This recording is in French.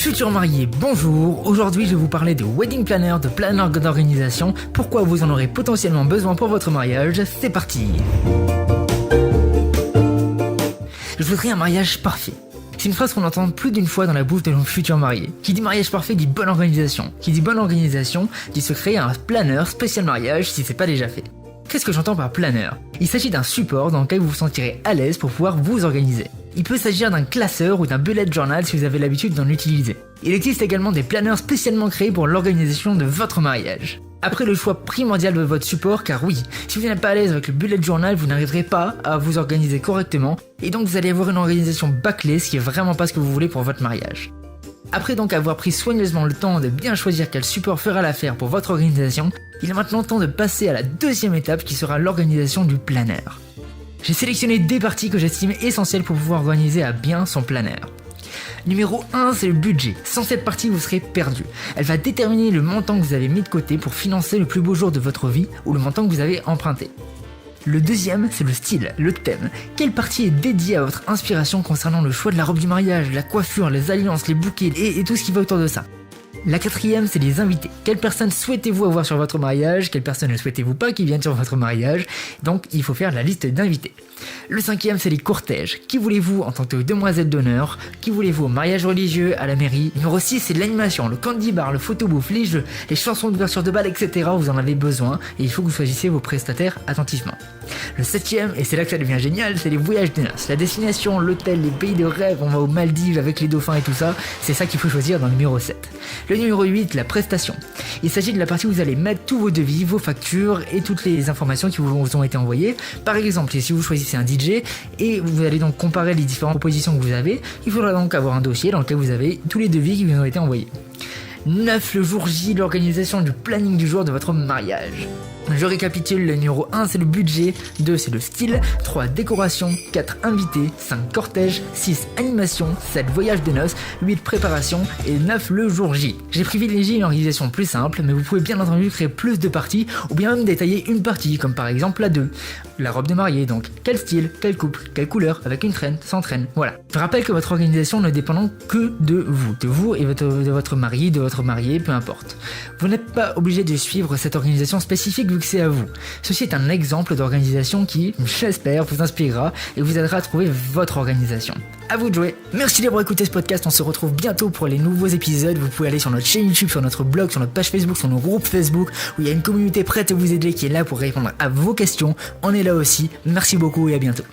Futurs mariés, bonjour. Aujourd'hui, je vais vous parler de wedding planner, de planner d'organisation. Pourquoi vous en aurez potentiellement besoin pour votre mariage. C'est parti. Je voudrais un mariage parfait. C'est une phrase qu'on entend plus d'une fois dans la bouche de nos futurs mariés. Qui dit mariage parfait dit bonne organisation. Qui dit bonne organisation dit se créer un planner spécial mariage si c'est pas déjà fait. Qu'est-ce que j'entends par planner ? Il s'agit d'un support dans lequel vous vous sentirez à l'aise pour pouvoir vous organiser. Il peut s'agir d'un classeur ou d'un bullet journal si vous avez l'habitude d'en utiliser. Il existe également des planners spécialement créés pour l'organisation de votre mariage. Après le choix primordial de votre support, car oui, si vous n'êtes pas à l'aise avec le bullet journal, vous n'arriverez pas à vous organiser correctement, et donc vous allez avoir une organisation bâclée, ce qui est vraiment pas ce que vous voulez pour votre mariage. Après donc avoir pris soigneusement le temps de bien choisir quel support fera l'affaire pour votre organisation, il est maintenant temps de passer à la deuxième étape qui sera l'organisation du planner. J'ai sélectionné des parties que j'estime essentielles pour pouvoir organiser à bien son planner. Numéro 1, c'est le budget. Sans cette partie, vous serez perdu. Elle va déterminer le montant que vous avez mis de côté pour financer le plus beau jour de votre vie ou le montant que vous avez emprunté. Le deuxième, c'est le style, le thème. Quelle partie est dédiée à votre inspiration concernant le choix de la robe du mariage, la coiffure, les alliances, les bouquets et tout ce qui va autour de ça. La quatrième, c'est les invités. Quelles personnes souhaitez-vous avoir sur votre mariage ? Quelles personnes ne souhaitez-vous pas qui viennent sur votre mariage ? Donc, il faut faire la liste d'invités. Le cinquième, c'est les cortèges. Qui voulez-vous en tant que demoiselle d'honneur ? Qui voulez-vous au mariage religieux, à la mairie ? Numéro 6, c'est l'animation, le candy bar, le photobooth, les jeux, les chansons d'ouverture de bal, etc. Vous en avez besoin et il faut que vous choisissiez vos prestataires attentivement. Le septième, et c'est là que ça devient génial, c'est les voyages de noces. La destination, l'hôtel, les pays de rêve, on va aux Maldives avec les dauphins et tout ça, c'est ça qu'il faut choisir dans le numéro 7. Le numéro 8, la prestation. Il s'agit de la partie où vous allez mettre tous vos devis, vos factures et toutes les informations qui vous ont été envoyées. Par exemple, si vous choisissez un DJ et vous allez donc comparer les différentes propositions que vous avez, il faudra donc avoir un dossier dans lequel vous avez tous les devis qui vous ont été envoyés. 9. Le jour J, l'organisation du planning du jour de votre mariage. Je récapitule, le numéro 1 c'est le budget, 2 c'est le style, 3 décoration, 4 invités, 5 cortège, 6 animation, 7 voyage de noces, 8 préparation et 9 le jour J. J'ai privilégié une organisation plus simple, mais vous pouvez bien entendu créer plus de parties ou bien même détailler une partie, comme par exemple la 2. La robe de mariée donc, quel style, quelle coupe, quelle couleur, avec une traîne, sans traîne, voilà. Je rappelle que votre organisation ne dépend que de vous et de votre mari, de votre marié, peu importe. Vous n'êtes pas obligé de suivre cette organisation spécifique vu que c'est à vous. Ceci est un exemple d'organisation qui, j'espère, vous inspirera et vous aidera à trouver votre organisation. À vous de jouer. Merci d'avoir écouté ce podcast, on se retrouve bientôt pour les nouveaux épisodes. Vous pouvez aller sur notre chaîne YouTube, sur notre blog, sur notre page Facebook, sur nos groupes Facebook, où il y a une communauté prête à vous aider qui est là pour répondre à vos questions. On est là aussi. Merci beaucoup et à bientôt.